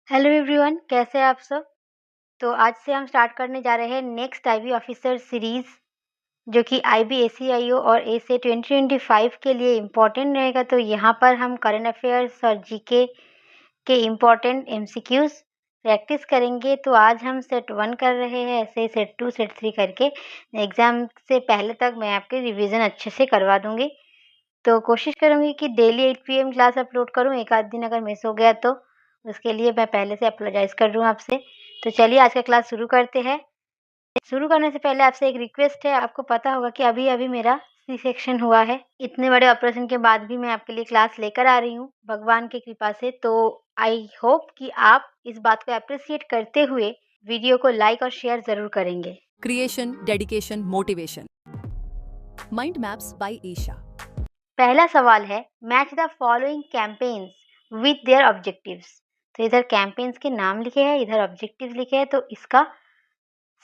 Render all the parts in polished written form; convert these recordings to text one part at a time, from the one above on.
Hello everyone, कैसे हैं आप सब। तो आज से हम स्टार्ट करने जा रहे हैं नेक्स्ट आईबी ऑफिसर सीरीज़, जो कि आईबी एसीआईओ और एसए 2025 के लिए इम्पोर्टेंट रहेगा। तो यहाँ पर हम करंट अफेयर्स और जीके के इम्पोर्टेंट एमसीक्यूज़ प्रैक्टिस करेंगे। तो आज हम सेट 1 कर रहे हैं, ऐसे सेट 2 सेट 3 करके एग्ज़ाम से पहले तक मैं आपके रिवीजन अच्छे से करवा दूँगी। तो कोशिश करूँगी कि डेली 8 पीएम क्लास अपलोड करूँ। एक आध दिन अगर मिस हो गया तो उसके लिए मैं पहले से अपोलोजाइज़ कर रही हूँ आपसे। तो चलिए आज का क्लास शुरू करते हैं। शुरू करने से पहले आपसे एक रिक्वेस्ट है, आपको पता होगा कि अभी-अभी मेरा सी सेक्शन हुआ है। इतने बड़े ऑपरेशन के बाद भी मैं आपके लिए क्लास लेकर आ रही हूँ भगवान की कृपा से। तो आई होप कि आप इस बात को एप्रिशिएट करते हुए वीडियो को लाइक और शेयर ज़रूर करेंगे। Creation, dedication, motivation. Mind Maps by Isha. पहला सवाल है, match the following campaigns with their objectives. तो इधर कैंपेन्स के नाम लिखे हैं, इधर ऑब्जेक्टिव्स लिखे हैं। तो इसका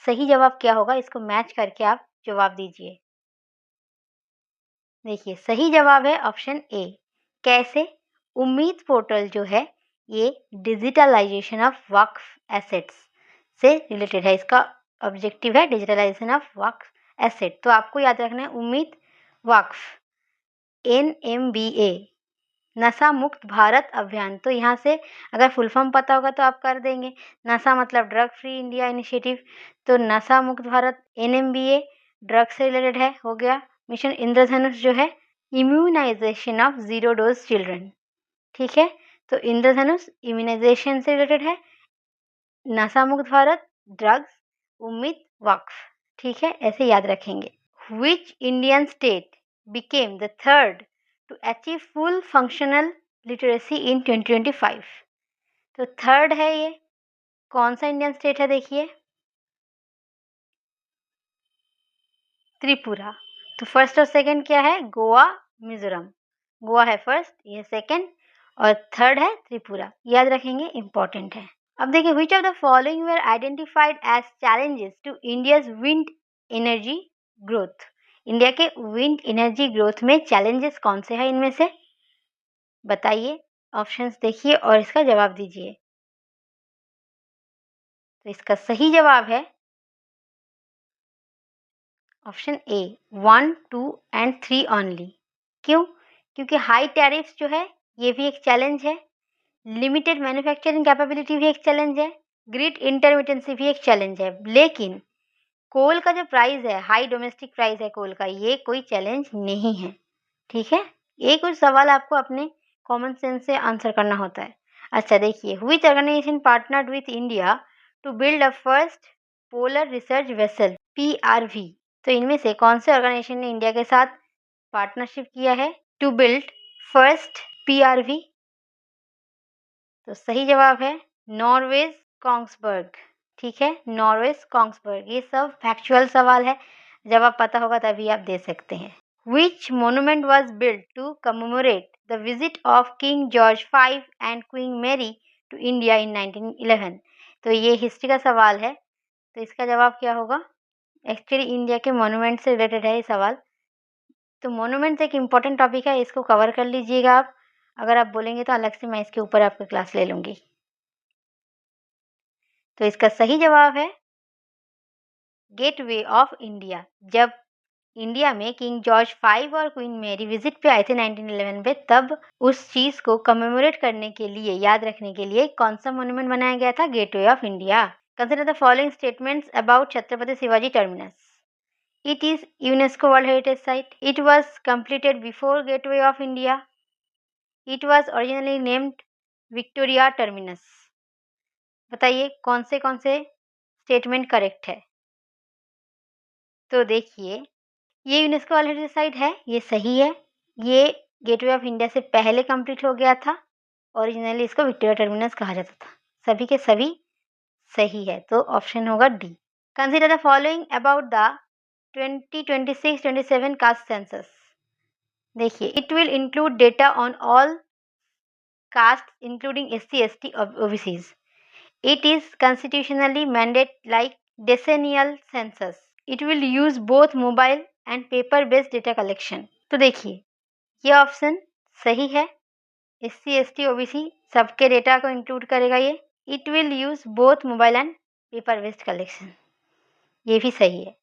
सही जवाब क्या होगा, इसको मैच करके आप जवाब दीजिए। देखिए सही जवाब है ऑप्शन ए। कैसे? उम्मीद पोर्टल जो है ये डिजिटलाइजेशन ऑफ वक्फ एसेट्स से रिलेटेड है। इसका ऑब्जेक्टिव है डिजिटलाइजेशन ऑफ वक्फ एसेट। तो आपको याद रखना है उम्मीद वक्फ, NMBA, नशा मुक्त भारत अभियान। तो यहाँ से अगर फुल फॉर्म पता होगा तो आप कर देंगे। नशा मतलब ड्रग फ्री इंडिया इनिशिएटिव, तो नशा मुक्त भारत NMBA ड्रग से रिलेटेड है, हो गया। मिशन इंद्रधनुष जो है immunization of zero dose children, ठीक है। तो इंद्रधनुष इम्यूनाइजेशन से रिलेटेड है, नशा मुक्त भारत ड्रग्स, उम्मीद वक्फ, ठीक है, ऐसे याद रखेंगे। Which Indian state became the third to achieve full functional literacy in 2025? तो थर्ड है ये, कौन सा इंडियन स्टेट है देखिए, त्रिपुरा। तो फर्स्ट और सेकंड क्या है, गोवा मिजोरम। गोवा है फर्स्ट, ये सेकंड, और थर्ड है त्रिपुरा, याद रखेंगे, इंपॉर्टेंट है। अब देखिए, which of the following were identified as challenges to India's wind energy growth? India के विंड एनर्जी ग्रोथ में चैलेंजेस कौन से हैं, इनमें से बताइए। ऑप्शंस देखिए और इसका जवाब दीजिए। तो इसका सही जवाब है ऑप्शन ए, 1, 2 एंड 3 ओनली। क्यों? क्योंकि हाई टैरिफ्स जो है ये भी एक चैलेंज है, लिमिटेड मैन्युफैक्चरिंग कैपेबिलिटी भी एक चैलेंज है, ग्रिड इंटरमिटेंसी भी एक चैलेंज है। लेकिन कोल का जो प्राइस है, हाई डोमेस्टिक प्राइस है कोल का, ये कोई चैलेंज नहीं है, ठीक है। ये कुछ सवाल आपको अपने कॉमन सेंस से आंसर करना होता है। अच्छा देखिए, which organization partnered with India to build a first polar research vessel PRV। तो इनमें से कौन से ऑर्गेनाइजेशन ने इंडिया के साथ पार्टनरशिप किया है टू बिल्ड फर्स्ट PRV? तो सही जवाब है नॉर्वेज कॉन्ग्सबर्ग, ठीक है, नॉर्वेज कॉन्ग्सबर्ग। ये सब फैक्चुअल सवाल है, जब आप पता होगा तभी आप दे सकते हैं। Which monument was built to commemorate the visit of King George V and Queen Mary to India in 1911? तो ये हिस्ट्री का सवाल है, तो इसका जवाब क्या होगा। एक्चुअली इंडिया के मोनूमेंट से रिलेटेड है ये सवाल। तो मोनूमेंट्स एक इम्पॉर्टेंट टॉपिक है, इसको कवर कर लीजिएगा आप। अगर आप बोलेंगे तो अलग से मैं इसके ऊपर आपकी क्लास ले लूँगी। तो इसका सही जवाब है गेटवे ऑफ इंडिया। जब इंडिया में किंग जॉर्ज 5 और क्वीन मैरी विजिट पे आए थे 1911 में, तब उस चीज़ को कमेमोरेट करने के लिए, याद रखने के लिए कौन सा मोन्यूमेंट बनाया गया था, gateway of India. Consider the following statements about Chhatrapati Shivaji terminus. It is UNESCO world heritage site, it was completed before gateway of India, it was originally named Victoria terminus. बताइए कौन से स्टेटमेंट करेक्ट है। तो देखिए, ये यूनेस्को वर्ल्ड हेरिटेज साइट है, ये सही है। ये गेटवे ऑफ इंडिया से पहले कंप्लीट हो गया था, ओरिजिनली इसको विक्टोरिया टर्मिनस कहा जाता था। सभी के सभी सही है, तो ऑप्शन होगा D. Consider the following about the 2026-27 caste census. देखिए, it will include data on all caste including SC ST OBCs. It is constitutionally mandate like decennial census. It will use both mobile and paper based data collection. तो देखिए, ये option सही है, SC ST OBC सबके data को include करेगा ये। It will use both mobile and paper based collection. ये भी सही है।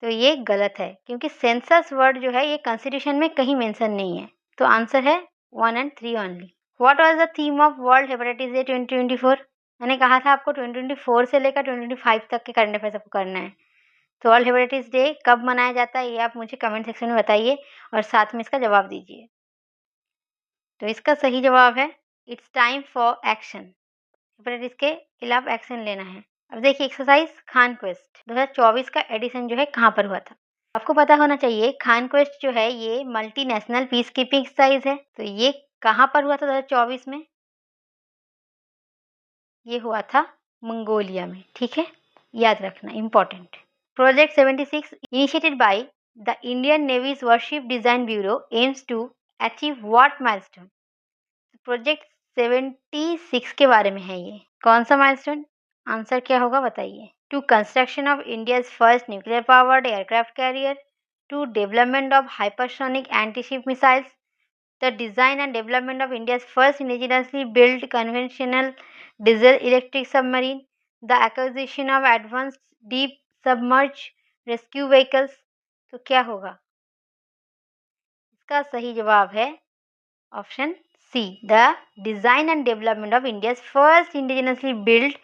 तो ये गलत है क्योंकि सेंसस वर्ड जो है ये कॉन्स्टिट्यूशन में कहीं मेंशन नहीं है। तो आंसर है 1 and 3 only. What was the theme of world hepatitis day 2024? मैंने कहा था आपको 2024 से लेकर 2025 तक के करंट अफेयर्स आपको करना है। तो वर्ल्ड हेपेटाइटिस डे कब मनाया जाता है ये आप मुझे कमेंट सेक्शन में बताइए और साथ में इसका जवाब दीजिए। तो इसका सही जवाब है it's time for action. Hepatitis के खिलाफ एक्शन लेना है। अब देखिए एक्सरसाइज खान क्वेस्ट 2024 का एडिशन जो है कहाँ पर हुआ था। आपको पता होना चाहिए खान क्वेस्ट जो है ये मल्टीनेशनल पीस कीपिंग एक्सरसाइज है। तो ये कहाँ पर हुआ था 2024 में? ये हुआ था मंगोलिया में। ठीक है, याद रखना, important. Project 76 initiated by the Indian navy's warship design bureau aims to achieve what milestone? Project 76 के बारे में है ये। कौन सा माइलस्टोन? आंसर क्या होगा बताइए। To construction of India's first nuclear powered aircraft carrier, to development of hypersonic antiship missiles, the design and development of India's first indigenously build conventional diesel electric submarine, the acquisition of advanced deep submerge rescue vehicles. तो क्या होगा? इसका सही जवाब है option C, the design and development of India's first indigenously build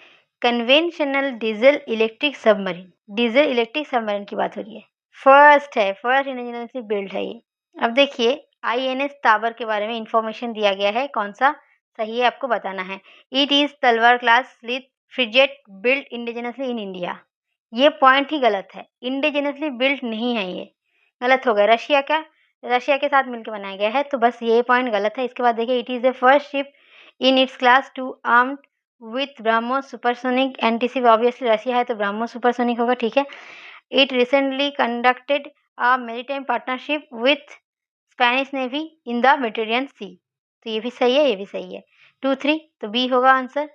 conventional diesel electric submarine. Diesel electric submarine की बात हो रही है। फर्स्ट है, फर्स्ट इंडिजिनसली बिल्ड है ये। अब देखिए INS ताबर के बारे में इंफॉर्मेशन दिया गया है, कौन सा सही है आपको बताना है। इट इज तलवार class stealth frigate build indigenously in India. ये पॉइंट ही गलत है, इंडिजिनसली बिल्ड नहीं है, ये गलत हो गया। रशिया के साथ मिलकर बनाया गया है, तो बस ये पॉइंट गलत है। इसके बाद देखिए it is the first ship in its class to armed with BrahMos supersonic antiship. Obviously Russia है तो ब्रह्मोस सुपरसोनिक होगा। ठीक है, it recently conducted a maritime partnership with Spanish navy in the Mediterranean sea. तो ये भी सही है, ये भी सही है। 2-3 तो बी होगा आंसर,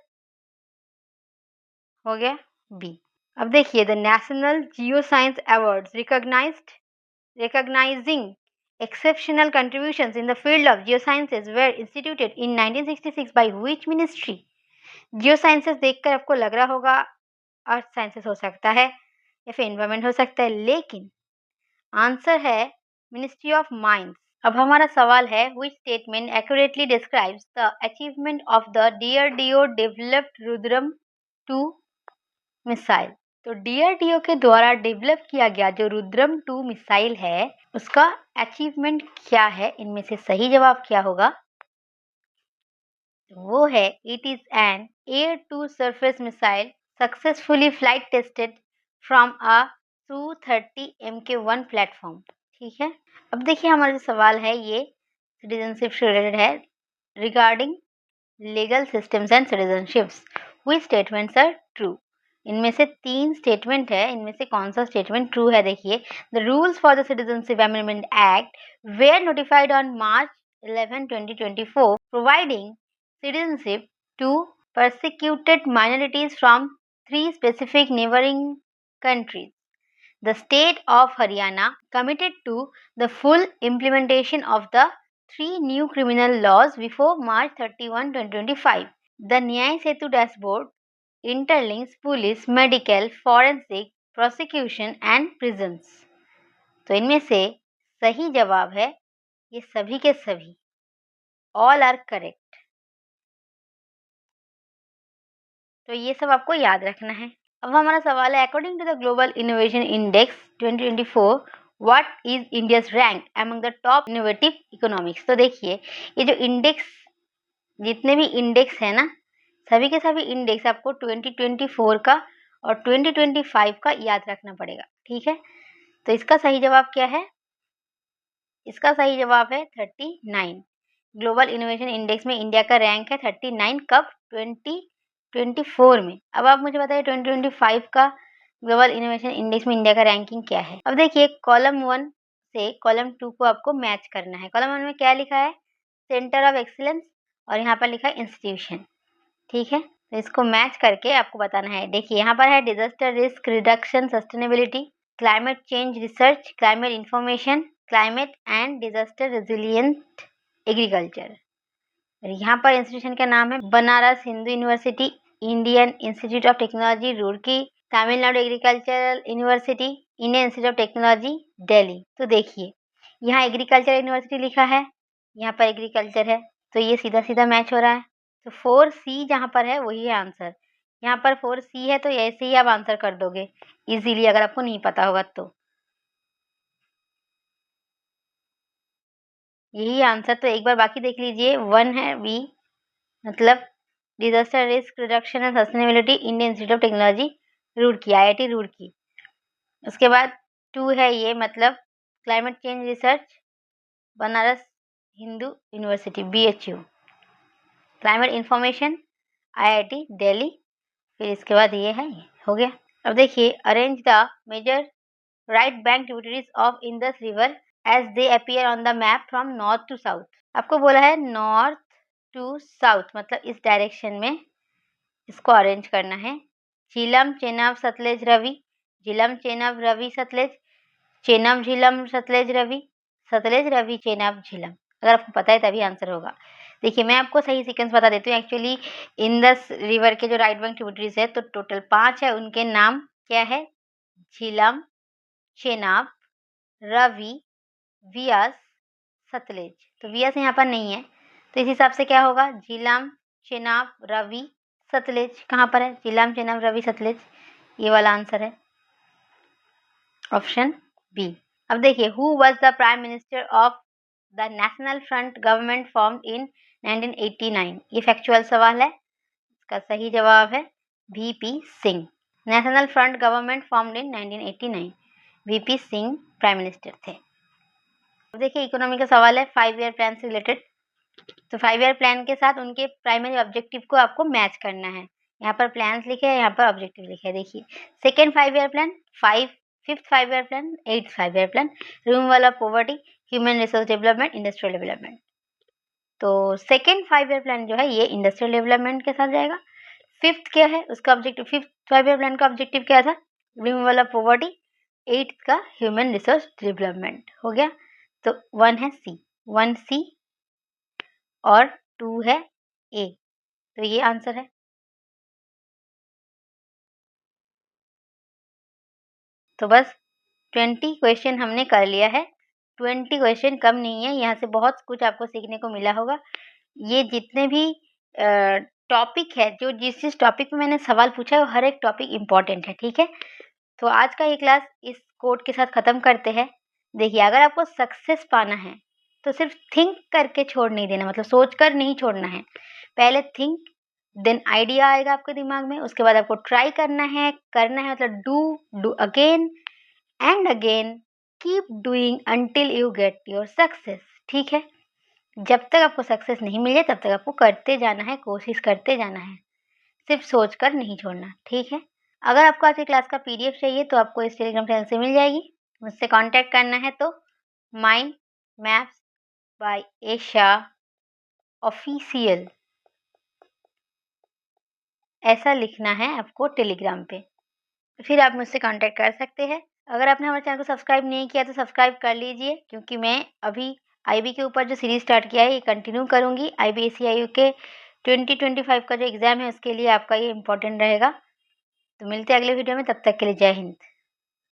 हो गया बी। अब देखिए the national geo science awards recognizing exceptional contributions in the field of geosciences were instituted in 1966 by which ministry? geosciences देखकर आपको लग रहा होगा अर्थ साइंसेस हो सकता है या फिर एनवायरमेंट हो सकता है, लेकिन आंसर है मिनिस्ट्री ऑफ माइंस। अब हमारा सवाल है which statement accurately describes the achievement of the DRDO developed Rudram 2 missile? तो DRDO के द्वारा डेवलप किया गया जो रुद्रम 2 मिसाइल है उसका अचीवमेंट क्या है? इनमें से सही जवाब क्या होगा? वो है it is an air to surface missile successfully flight tested from a Su-30 Mk1 platform. ठीक है, अब देखिए हमारा जो सवाल है ये सिटीजनशिप से रिलेटेड है, regarding legal systems and citizenships which statements are true? इनमें से 3 स्टेटमेंट है, इनमें से कौन सा स्टेटमेंट ट्रू है? देखिए the rules for the citizenship amendment act were notified on March 11, 2024 providing citizenship to persecuted minorities from 3 specific neighboring countries. The state of Haryana committed to the full implementation of the 3 new criminal laws before March 31, 2025. The Nyay Setu dashboard interlinks police, medical, forensic, prosecution and prisons. तो इनमें से सही जवाब है ये सभी के सभी, ऑल आर करेक्ट। तो ये सब आपको याद रखना है। अब हमारा सवाल है according to the global innovation index 2024 what is India's rank among the top innovative economics? तो देखिए ये जो इंडेक्स, जितने भी इंडेक्स है ना, सभी के सभी इंडेक्स आपको 2024 का और 2025 का याद रखना पड़ेगा। ठीक है, तो इसका सही जवाब क्या है? इसका सही जवाब है 39। ग्लोबल इनोवेशन इंडेक्स में इंडिया का रैंक है 39। कब? 2024 में। अब आप मुझे बताइए 2025 का ग्लोबल इनोवेशन इंडेक्स में इंडिया का रैंकिंग क्या है? अब देखिए कॉलम 1 से कॉलम 2 को आपको मैच करना है। कॉलम 1 में क्या लिखा है? सेंटर ऑफ एक्सीलेंस, और यहाँ पर लिखा है इंस्टीट्यूशन। ठीक है, तो इसको मैच करके आपको बताना है। देखिए यहाँ पर है disaster risk reduction sustainability, climate change research, climate information, climate and disaster resilient agriculture. और यहाँ पर इंस्टीट्यूशन का नाम है Banaras Hindu university, Indian institute of technology Roorkee, Tamil Nadu agricultural university, Indian institute of technology Delhi. तो देखिए यहाँ एग्रीकल्चर यूनिवर्सिटी लिखा है, यहाँ पर एग्रीकल्चर है, तो ये सीधा सीधा मैच हो रहा है। तो 4C जहाँ पर है वही है आंसर। यहाँ पर 4C है तो ऐसे ही आप आंसर कर दोगे इजीली, अगर आपको नहीं पता होगा तो। यही आंसर, तो एक बार बाकी देख लीजिए। 1 है बी, मतलब disaster risk reduction and sustainability, Indian institute of technology Roorkee, IIT Roorkee. उसके बाद 2 है ये, मतलब climate change research, Banaras Hindu university BHU, climate information IIT Delhi. फिर इसके बाद ये है, ये हो गया। अब देखिए arrange the major right bank tributaries of Indus river as they appear on the map from north to south. आपको बोला है नॉर्थ टू साउथ, मतलब इस डायरेक्शन में इसको अरेंज करना है। झीलम चेनाब सतलेज रवि, झीलम चेनाब रवि सतलेज, चेनाब झीलम सतलेज रवि, सतलेज रवि चेनाब झीलम। अगर आपको पता है तभी आंसर होगा। देखिए मैं आपको सही सीक्वेंस बता देती हूँ। एक्चुअली इंडस रिवर के जो राइट बैंक ट्रिब्यूटरीज है तो टोटल 5 है, उनके नाम क्या है? झीलम, चेनाब, रवि, व्यास, सतलेज। तो व्यास यहाँ पर नहीं है, तो इस हिसाब से क्या होगा? झीलम, चेनाब, रवि, सतलेज। कहाँ पर है? झीलम, चेनाब, रवि, सतलेज, ये वाला आंसर है, ऑप्शन बी। अब देखिए who was the prime minister of the national front government formed in 1989? ये फैक्चुअल सवाल है, इसका सही जवाब है VP Singh. National front government formed in 1989, VP Singh prime minister थे। अब देखिए इकोनॉमी का सवाल है 5 ईयर प्लान से रिलेटेड। तो 5 ईयर प्लान के साथ उनके प्राइमरी ऑब्जेक्टिव को आपको मैच करना है। यहाँ पर प्लान्स लिखे हैं, यहाँ पर ऑब्जेक्टिव लिखे हैं। देखिए second 5 year plan, fifth 5 year plan, 8th 5 year plan, removal of poverty, human resource development, industrial development. तो सेकेंड 5 ईयर प्लान जो है ये इंडस्ट्रियल डेवलपमेंट के साथ जाएगा। फिफ्थ क्या है उसका ऑब्जेक्टिव? फिफ्थ 5 ईयर प्लान का ऑब्जेक्टिव क्या था? Removal of poverty. 8th का ह्यूमन रिसोर्स डेवलपमेंट हो गया। तो 1 है सी, 1C और 2 है ए, तो ये आंसर है। तो बस 20 क्वेश्चन हमने कर लिया है। 20 क्वेश्चन कम नहीं है, यहाँ से बहुत कुछ आपको सीखने को मिला होगा। ये जितने भी टॉपिक है, जो जिस टॉपिक पे मैंने सवाल पूछा है वो हर एक टॉपिक इम्पॉर्टेंट है, ठीक है। तो आज का ये क्लास इस कोड के साथ ख़त्म करते हैं। देखिए अगर आपको सक्सेस पाना है तो सिर्फ थिंक करके छोड़ नहीं देना, मतलब सोच कर नहीं छोड़ना है। पहले थिंक, देन आइडिया आएगा आपके दिमाग में, उसके बाद आपको ट्राई करना है मतलब do again and again, keep doing until you get your success, ठीक है। जब तक आपको सक्सेस नहीं मिले तब तक आपको करते जाना है, कोशिश करते जाना है, सिर्फ सोच कर नहीं छोड़ना, ठीक है। अगर आपको आज की क्लास का PDF चाहिए तो आपको इस टेलीग्राम चैनल से मिल जाएगी। मुझसे कांटेक्ट करना है तो mind maps by Esha official ऐसा लिखना है आपको टेलीग्राम पे, फिर आप मुझसे कांटेक्ट कर सकते हैं। अगर आपने हमारे चैनल को सब्सक्राइब नहीं किया तो सब्सक्राइब कर लीजिए, क्योंकि मैं अभी IB के ऊपर जो सीरीज स्टार्ट किया है ये कंटिन्यू करूँगी। IBACIU के 2025 का जो एग्ज़ाम है उसके लिए आपका ये इम्पोर्टेंट रहेगा। तो मिलते हैं अगले वीडियो में, तब तक के लिए जय हिंद।